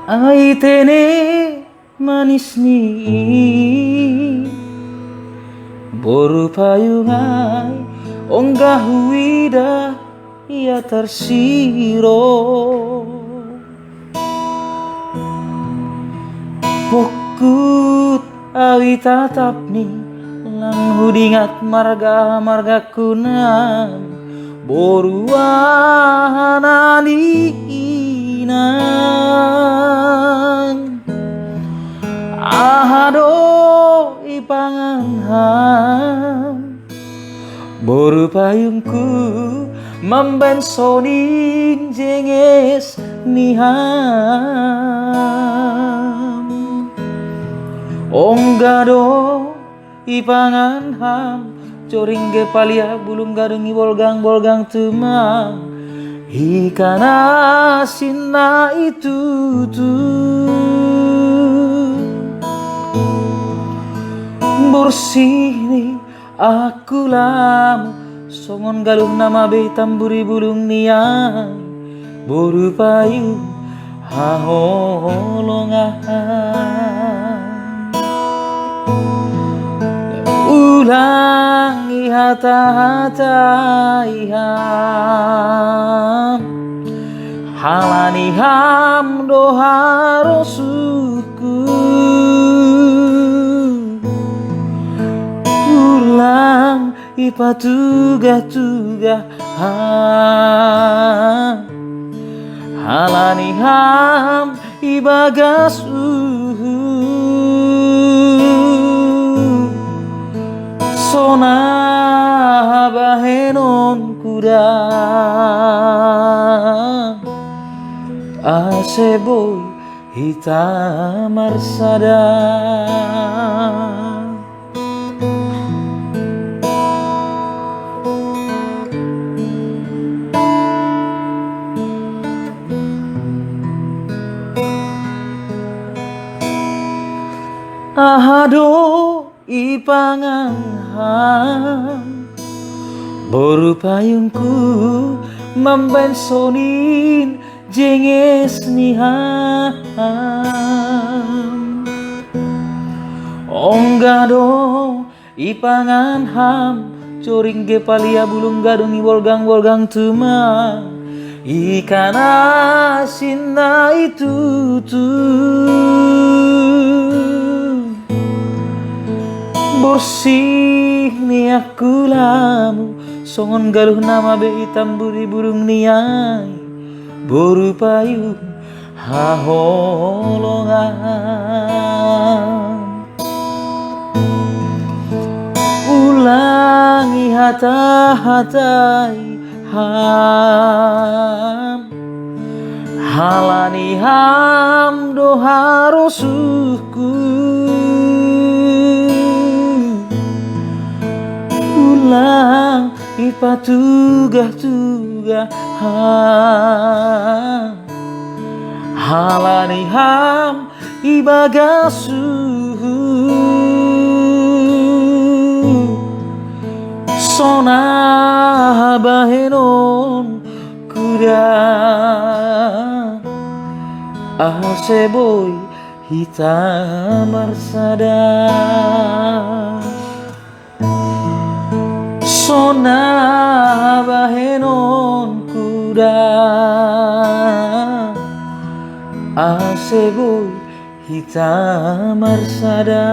Aitene manis ni boru payungai onggah wida ia tersiro pokut awi tatap ni lang hudingat marga kunang boru ananinan ahado ipanganham boru payungku membensonin jenges niham onggado ipanganham coring ge palia bulung garungi bolgang temang ikan asinna itu tuh bersih nih aku lamu songon galuh nama be tamburi bulung niang boru payung haholongan ulangi hata iham halani ham doha rosuku ulang ipatuga halani ham ibagasu sona bahenon kuda aseboy hitam marsada ahado ipanganham boru payungku membensonin jenges niham onggado ipanganham coring ge palia bulung gadungi bolgang temang ikan asinna itu tuh bersih nih aku lamu songon galuh nama be tamburi burung niai boru payung haholongan ulangi hatai ham halani ham doha rosuku ulang ipatuga halani ham ibagasu sona bahenon kuda aseboy hitam marsada sona bahenon kuda aseboy hitam marsada.